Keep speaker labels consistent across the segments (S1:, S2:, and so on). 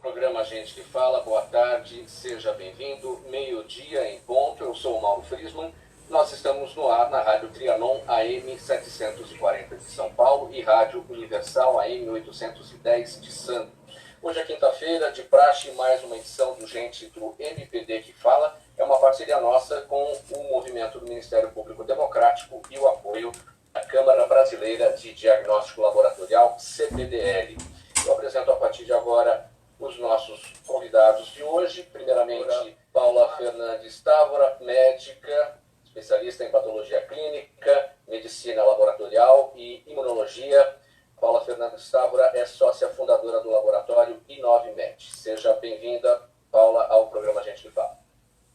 S1: Programa Gente que Fala, boa tarde, seja bem-vindo, meio-dia em ponto, eu sou o Mauro Friesman, nós estamos no ar na Rádio Trianon AM 740 de São Paulo e Rádio Universal AM 810 de Santos. Hoje é quinta-feira, de praxe, mais uma edição do Gente do MPD que Fala, é uma parceria nossa com o movimento do Ministério Público Democrático e o apoio da Câmara Brasileira de Diagnóstico Laboratorial, CPDL. Eu apresento a partir de agora os nossos convidados de hoje. Primeiramente, Paula Fernandes Távora, médica, especialista em patologia clínica, medicina laboratorial e imunologia. Paula Fernandes Távora é sócia fundadora do laboratório I9Med. Seja bem-vinda, Paula, ao programa Gente que Fala.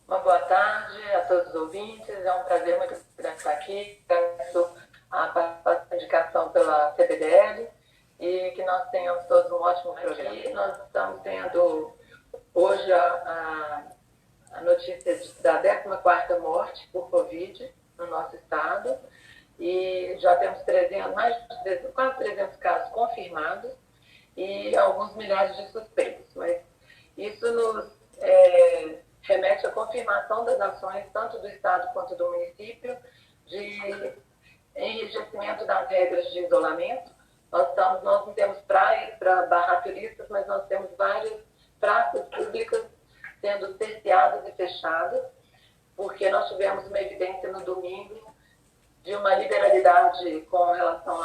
S2: Uma boa tarde a todos os ouvintes. É um prazer muito grande estar aqui. Agradeço a indicação pela CPDL. E que nós tenhamos todos um ótimo programa. E nós estamos tendo hoje a notícia da 14ª morte por Covid no nosso estado. E já temos quase 300 casos confirmados e alguns milhares de suspeitos. Mas isso nos remete à confirmação das ações, tanto do estado quanto do município, de enrijecimento das regras de isolamento. Nós não temos praias para barrar turistas, mas nós temos várias praças públicas sendo cerceadas e fechadas, porque nós tivemos uma evidência no domingo de uma liberalidade com relação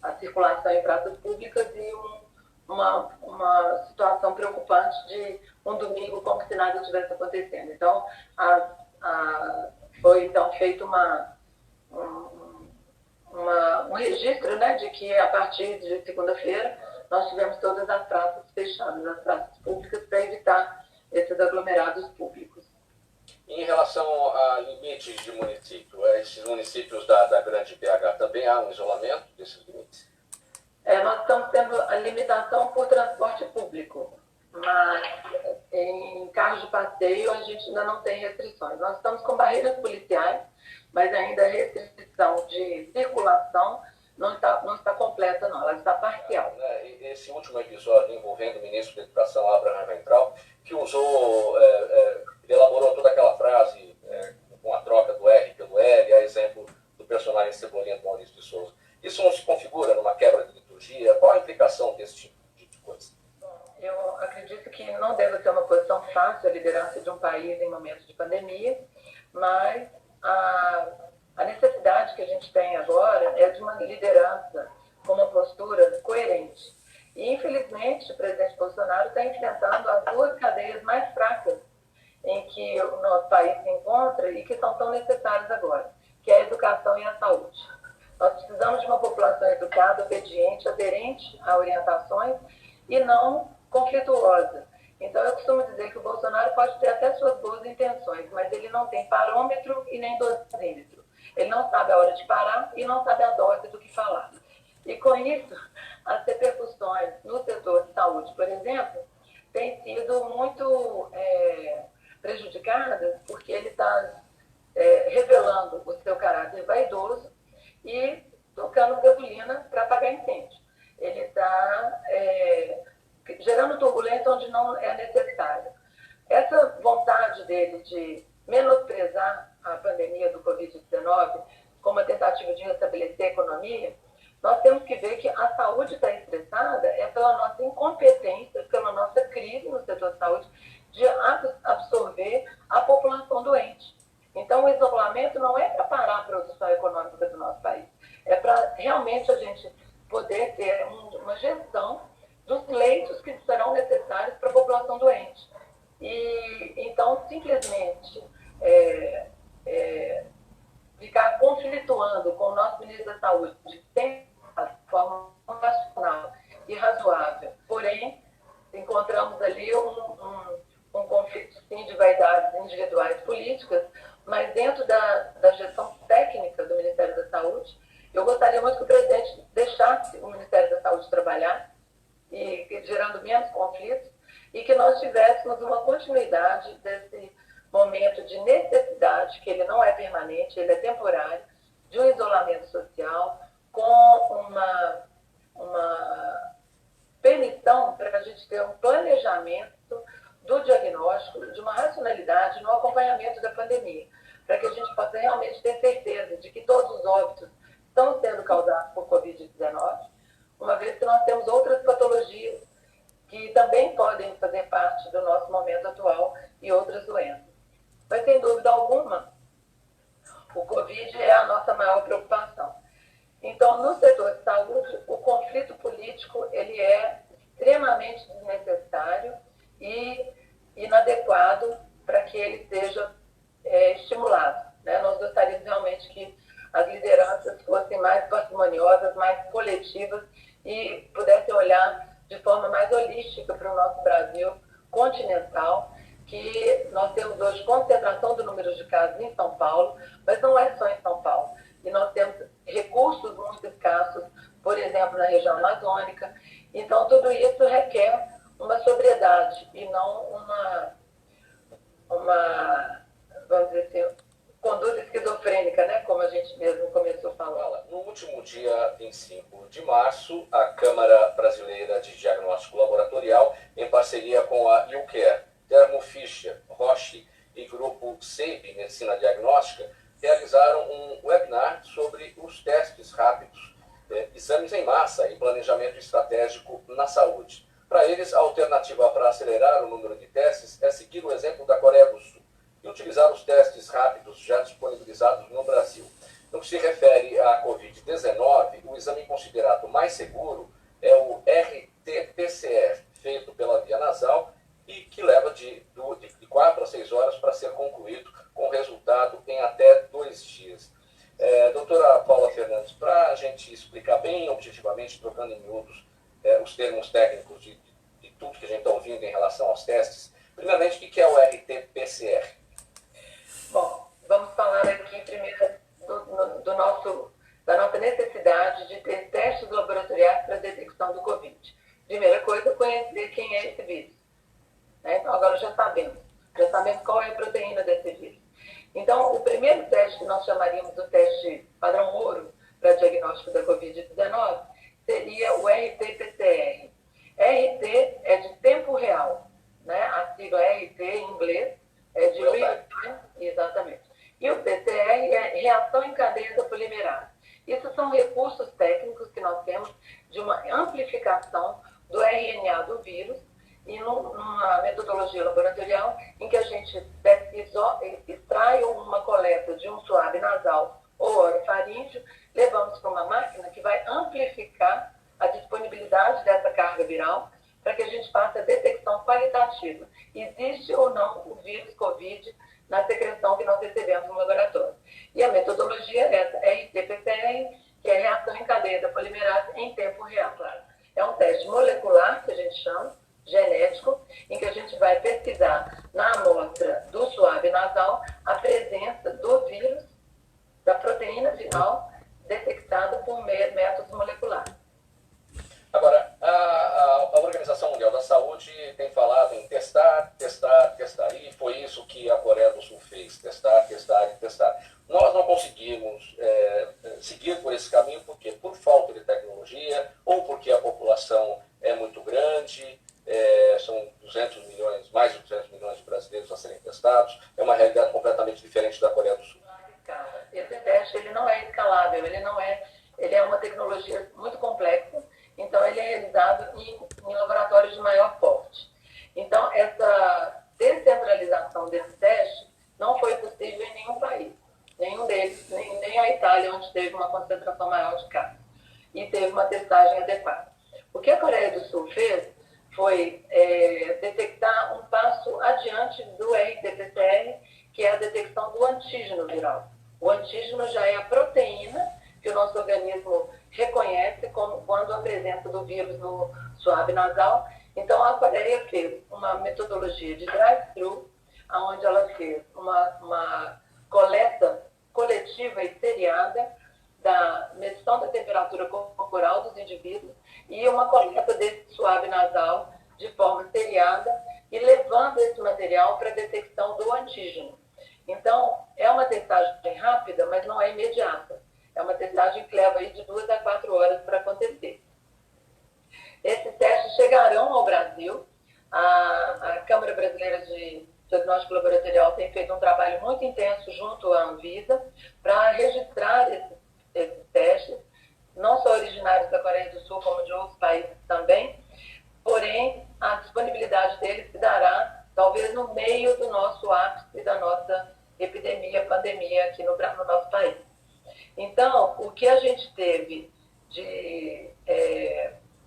S2: à circulação em praças públicas e uma situação preocupante de um domingo como se nada estivesse acontecendo. Então, foi então feito um registro, né, de que a partir de segunda-feira nós tivemos todas as praças fechadas, as praças públicas, para evitar esses aglomerados públicos.
S1: Em relação a limites de município, esses municípios da grande BH também há um isolamento desses limites?
S2: Nós estamos tendo a limitação por transporte público, mas em carros de passeio a gente ainda não tem restrições. Nós estamos com barreiras policiais, mas ainda a restrição de circulação não está completa, não, ela está parcial.
S1: Esse último episódio envolvendo o ministro da Educação, Abraham Weintraub, que elaborou toda aquela frase com a troca do R pelo L, a exemplo do personagem Cebolinha do Maurício de Souza. Isso não se configura numa quebra de liturgia? Qual a implicação desse tipo de coisa?
S2: Eu acredito que não deve ser uma posição fácil a liderança de um país em momentos de pandemia, mas a necessidade que a gente tem agora é de uma liderança com uma postura coerente. E, infelizmente, o presidente Bolsonaro está enfrentando as duas cadeias mais fracas em que o nosso país se encontra e que são tão necessárias agora, que é a educação e a saúde. Nós precisamos de uma população educada, obediente, aderente a orientações e não conflituosa. Então, eu costumo dizer que o Bolsonaro pode ter até suas boas intenções, mas ele não tem parâmetro e nem dosímetro. Ele não sabe a hora de parar e não sabe a dose do que falar. E, com isso, as repercussões no setor de saúde, por exemplo, têm sido muito prejudicadas porque ele está revelando o seu caráter vaidoso e tocando gasolina para apagar incêndio. Ele está gerando turbulência onde não é necessário. Essa vontade dele de menosprezar a pandemia do Covid-19 como uma tentativa de restabelecer a economia, nós temos que ver que a saúde está estressada pela nossa incompetência, pela nossa crise no setor de saúde, de absorver a população doente. Então, o isolamento não é para parar a produção econômica do nosso país, é para realmente a gente poder ter uma gestão dos leitos que serão necessários para a população doente. E, então, simplesmente ficar conflituando com o nosso ministro da Saúde de forma racional e razoável. Porém, encontramos ali um conflito, sim, de vaidades individuais políticas, mas dentro da gestão técnica do Ministério da Saúde, eu gostaria muito que o presidente deixasse o Ministério da Saúde trabalhar, e gerando menos conflitos, e que nós tivéssemos uma continuidade desse momento de necessidade, que ele não é permanente, ele é temporário, de um isolamento social, com uma permissão para a gente ter um planejamento aprimoramento do diagnóstico, de uma racionalidade no acompanhamento da pandemia, para que a gente possa realmente ter certeza de que todos os óbitos estão sendo causados por Covid-19, uma vez que nós temos outras patologias que também podem fazer parte do nosso momento atual e outras doenças. Mas, sem dúvida alguma, o Covid é a nossa maior preocupação. Então, no setor de saúde, o conflito político ele é extremamente desnecessário e inadequado para que ele seja estimulado, né? Nós gostaríamos realmente que as lideranças fossem mais parcimoniosas, mais coletivas e pudessem olhar de forma mais holística para o nosso Brasil continental, que nós temos hoje concentração do número de casos em São Paulo, mas não é só em São Paulo. E nós temos recursos muito escassos, por exemplo, na região amazônica. Então, tudo isso requer uma sobriedade e não uma vamos dizer assim, conduta esquizofrênica, né? Como a gente mesmo começou a falar.
S1: No último dia 25 de março, a Câmara Brasileira de Diagnóstico Laboratorial, em parceria com a UCare, Thermo Fisher, Roche e Grupo SEIB Medicina Diagnóstica, realizaram um webinar sobre os testes rápidos, exames em massa e planejamento estratégico na saúde. Para eles, a alternativa para acelerar o número de testes é seguir o exemplo da Coreia do Sul e utilizar os testes rápidos já disponibilizados no Brasil. No que se refere à Covid-19, o exame considerado mais seguro é o RT-PCR, feito pela via nasal e que leva de 4 a 6 horas para ser concluído, com resultado em até 2 dias. Doutora Paula Fernandes, para a gente explicar bem objetivamente, trocando em miúdos os termos técnicos de tudo que a gente está ouvindo em relação aos testes, primeiramente, o que é o RT-PCR?
S2: Bom, vamos falar aqui primeiro da nossa necessidade de ter testes laboratoriais para a detecção do Covid. Primeira coisa, conhecer quem é esse vírus. Né? Então, agora já sabemos qual é a proteína desse vírus. Então, o primeiro teste que nós chamaríamos do teste padrão ouro para diagnóstico da Covid-19 seria o RT-PCR. RT é de tempo real, né? A sigla RT em inglês é de real time, exatamente. E o PCR é reação em cadeia da polimerase. Isso são recursos técnicos que nós temos de uma amplificação do RNA do vírus e numa metodologia laboratorial em que a gente extrai uma coleta de um suave nasal ou orofaríngeo, levamos para uma máquina que vai amplificar a disponibilidade dessa carga viral para que a gente faça a detecção qualitativa. Existe ou não o vírus Covid na secreção que nós recebemos no laboratório. E a metodologia é essa, RT-PCR, que é reação em cadeia da polimerase em tempo real. Claro. É um teste molecular, que a gente chama, genético, em que a gente vai pesquisar na amostra do suave nasal a presença do vírus, da proteína viral, detectada por métodos moleculares.
S1: Agora, a Organização Mundial da Saúde tem falado em testar, e foi isso que a Coreia do Sul fez, testar e testar. Nós não conseguimos seguir por esse caminho, porque por falta de tecnologia, ou porque a população é muito grande, são 200 milhões, mais de 200 milhões de brasileiros a serem testados, é uma realidade completamente diferente da Coreia do Sul.
S2: Esse teste ele não é escalável, ele é uma tecnologia muito complexa, então ele é realizado em laboratórios de maior porte. Então, essa descentralização desse teste não foi possível em nenhum país, nenhum deles, nem a Itália, onde teve uma concentração maior de casos, e teve uma testagem adequada. O que a Coreia do Sul fez foi detectar um passo adiante do RT-PCR, que é a detecção do antígeno viral. O antígeno já é a proteína que o nosso organismo reconhece como quando a presença do vírus no suave nasal. Então, a Coreia fez uma metodologia de drive-thru, onde ela fez uma coleta coletiva e seriada da medição da temperatura corporal dos indivíduos e uma coleta desse suave nasal de forma seriada e levando esse material para a detecção do antígeno. Então, é uma testagem rápida, mas não é imediata. É uma testagem que leva aí de 2 a 4 horas para acontecer. Esses testes chegarão ao Brasil A Câmara Brasileira de Diagnóstico Laboratorial tem feito um trabalho muito intenso junto à Anvisa para registrar esses testes, não só originários da Coreia do Sul, como de outros países também, porém, a disponibilidade deles se dará talvez no meio do nosso ápice da nossa epidemia, pandemia aqui no nosso país. Então, o que a gente teve de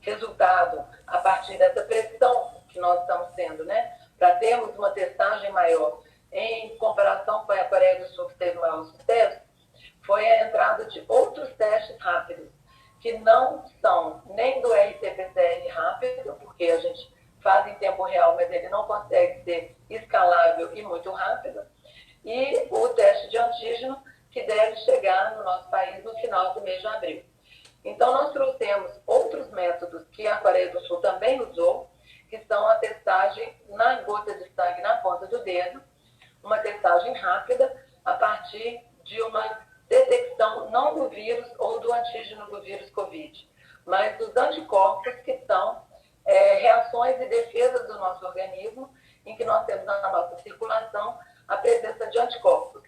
S2: resultado a partir dessa pressão que nós estamos tendo, né, para termos uma testagem maior em comparação com a Coreia do Sul, que teve maior sucesso, foi a entrada de outros testes rápidos, que não são nem do RT-PCR rápido, porque a gente faz em tempo real, mas ele não consegue ser escalável e muito rápido, e o teste de antígeno, que deve chegar no nosso país no final do mês de abril. Então, nós trouxemos outros métodos que a Coreia do Sul também usou, que são a testagem na gota de sangue na ponta do dedo, uma testagem rápida a partir de uma detecção não do vírus ou do antígeno do vírus Covid, mas dos anticorpos, que são reações e defesas do nosso organismo, em que nós temos na nossa circulação a presença de anticorpos.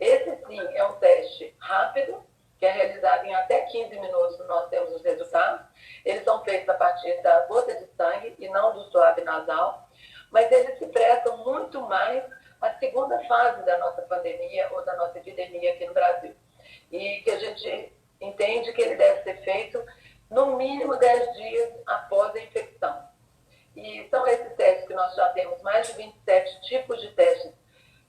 S2: Esse, sim, é um teste rápido, que é realizado em até 15 minutos, nós temos os resultados. Eles são feitos a partir da gota de sangue e não do suave nasal, mas eles se prestam muito mais à segunda fase da nossa pandemia ou da nossa epidemia aqui no Brasil. E que a gente entende que ele deve ser feito no mínimo 10 dias após a infecção. E são esses testes que nós já temos mais de 27 tipos de testes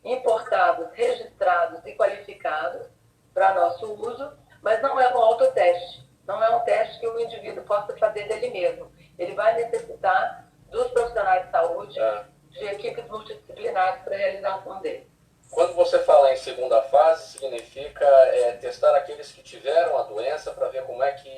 S2: importados, registrados e qualificados para nosso uso, mas não é um autoteste, não é um teste que o indivíduo possa fazer dele mesmo. Ele vai necessitar dos profissionais de saúde, de equipes multidisciplinares para a realização dele.
S1: Quando você fala em segunda fase, significa testar aqueles que tiveram a doença para ver como é que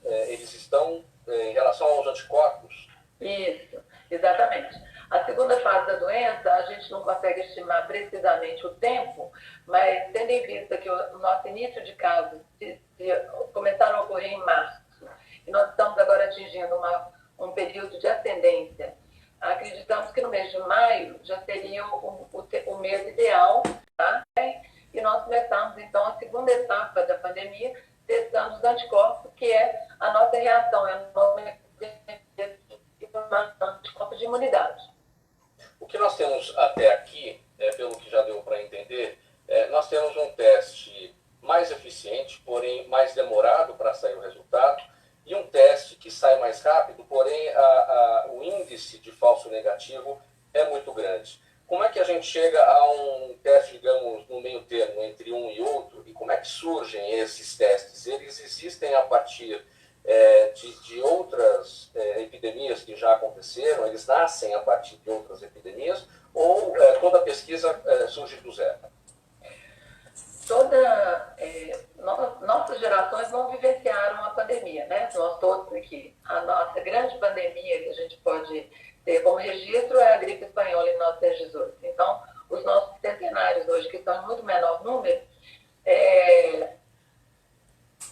S1: eles estão em relação aos anticorpos?
S2: Isso, exatamente. A segunda fase da doença, a gente não consegue estimar precisamente o tempo, mas tendo em vista que o nosso início de casos começaram a ocorrer em março, e nós estamos agora atingindo um período de ascendência, acreditamos que no mês de maio já seria o mês ideal, tá? E nós começamos, então, a segunda etapa da pandemia, testando os anticorpos, que é a nossa reação, é o nosso anticorpo de imunidade.
S1: O que nós temos até aqui, pelo que já deu para entender, nós temos um teste mais eficiente, porém mais demorado para sair o resultado, e um teste que sai mais rápido, porém o índice de falso negativo é muito grande. Como é que a gente chega a um teste, digamos, no meio termo entre um e outro, e como é que surgem esses testes? Eles existem a partir de outras epidemias que já aconteceram, eles nascem a partir de outras epidemias, ou toda pesquisa surge do zero?
S2: Nossas gerações não vivenciaram a pandemia, né? Nós todos aqui. A nossa grande pandemia que a gente pode ter como registro é a gripe espanhola em 1918. Então, os nossos centenários hoje, que estão em muito menor número,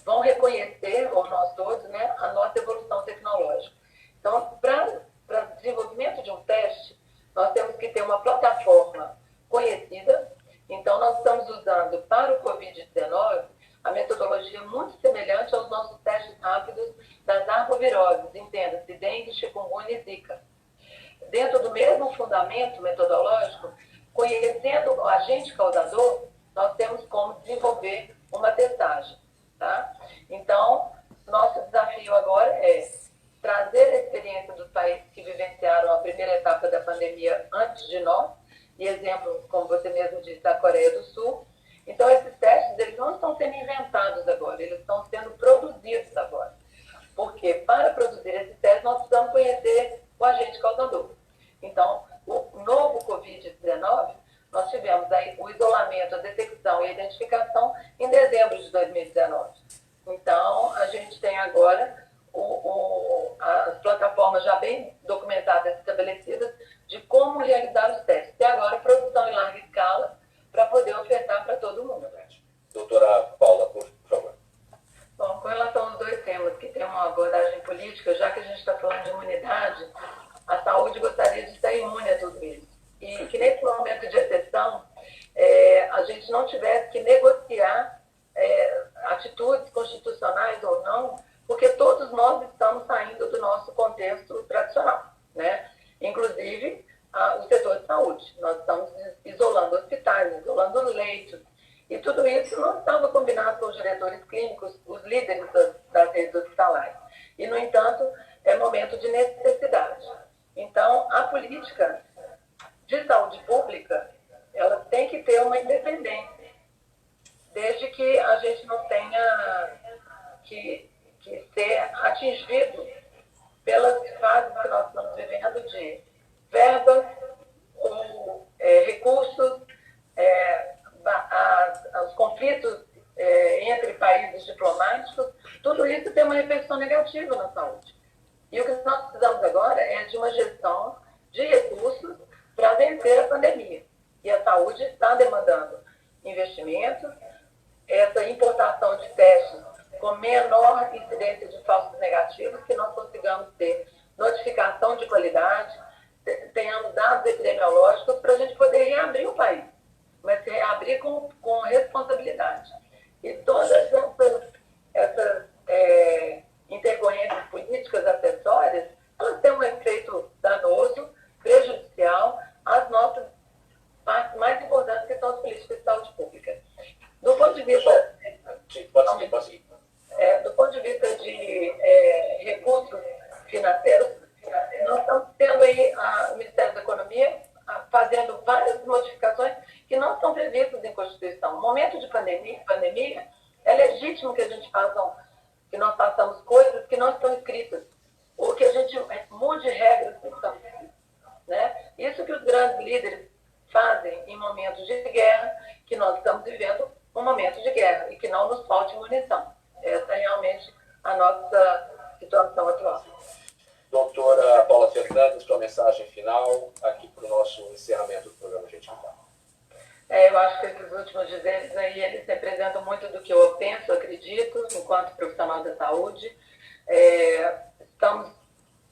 S2: vão reconhecer, ou nós todos, né, a nossa evolução tecnológica. Então, para desenvolvimento de um teste, nós temos que ter uma plataforma conhecida. Então, nós estamos usando para o Covid-19 a metodologia muito semelhante aos nossos testes rápidos das arboviroses, entenda-se, dengue, chikungunya e zika. Dentro do mesmo fundamento metodológico, conhecendo o agente causador, nós temos como desenvolver uma testagem. Tá? Então, nosso desafio agora é trazer a experiência dos países que vivenciaram a primeira etapa da pandemia antes de nós, e exemplo, como você mesmo disse, da Coreia do Sul. Então, esses testes, eles não estão sendo inventados agora, eles estão sendo produzidos agora. Porque, para produzir esses testes, nós precisamos conhecer o agente causador. Então, o novo Covid-19, nós tivemos aí o isolamento, a detecção e a identificação em dezembro de 2019. Então, a gente tem agora as plataformas já bem documentadas e estabelecidas de como realizar os testes. E agora, produção em larga escala para poder ofertar para todo mundo.
S1: Doutora Paula, por favor.
S2: Bom, com relação aos dois temas que tem uma abordagem política, já que a gente está falando de imunidade, a saúde gostaria de estar imune a tudo isso. E que nesse momento de exceção, a gente não tivesse que negociar atitudes constitucionais ou não, porque todos nós estamos saindo do nosso contexto tradicional, né? Inclusive o setor de saúde. Nós estamos isolando hospitais, isolando leitos, e tudo isso não estava combinado com os diretores clínicos, os líderes das redes hospitalares. E, no entanto, é momento de necessidade. Então, a política de saúde pública, ela tem que ter uma independência, desde que a gente não tenha que ser atingido pelas fases que nós estamos vivendo de verbas ou recursos, os conflitos entre países diplomáticos, tudo isso tem uma repercussão negativa na saúde. E o que nós precisamos agora é de uma gestão de recursos para vencer a pandemia. E a saúde está demandando investimentos, essa importação de testes com menor incidência de falsos negativos, que nós consigamos ter notificação de qualidade, tenhamos dados epidemiológicos para a gente poder reabrir o país, mas reabrir com responsabilidade. E todas essas intercorrências políticas acessórias, elas têm um efeito danoso, prejudicial às nossas partes mais importantes, que são as políticas de saúde pública. Do ponto de vista... do ponto de vista de recursos financeiros, nós estamos tendo aí o Ministério da Economia fazendo várias modificações que não estão previstas em Constituição. No momento de pandemia, é legítimo que a gente que nós façamos coisas que não estão escritas, ou que a gente mude regras que estão escritas, né? Isso que os grandes líderes fazem em momentos de guerra, que nós estamos vivendo um momento de guerra, e que não nos falte munição. Essa é realmente a nossa situação atual.
S1: Doutora Paula Fernandes, sua mensagem final aqui para o nosso encerramento do programa Gente Vital.
S2: Eu acho que esses últimos dizeres aí, eles representam muito do que eu penso, acredito, enquanto profissional da saúde. Estamos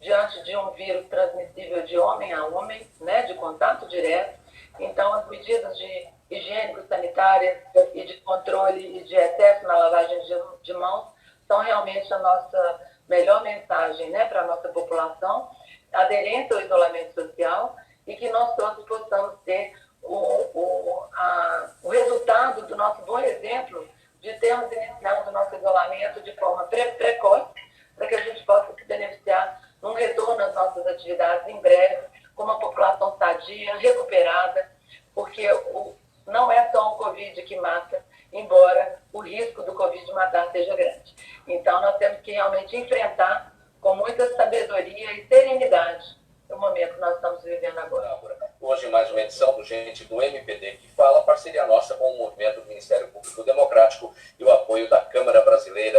S2: diante de um vírus transmissível de homem a homem, né, de contato direto. Então, as medidas de higiênico-sanitárias e de controle e de excesso na lavagem de mãos são realmente a nossa melhor mensagem, né, para a nossa população, aderente ao isolamento social, e que nós todos possamos ter o resultado do nosso bom exemplo de termos iniciado o nosso isolamento de forma precoce, para que a gente possa se beneficiar num retorno às nossas atividades em breve, com uma população sadia, recuperada, porque não é só o Covid que mata, embora o risco do Covid matar seja grande. Então, nós temos que realmente enfrentar com muita sabedoria e serenidade o momento que nós estamos vivendo agora.
S1: Hoje, mais uma edição do Gente do MPD que fala, parceria nossa com o movimento do Ministério Público Democrático e o apoio da Câmara Brasileira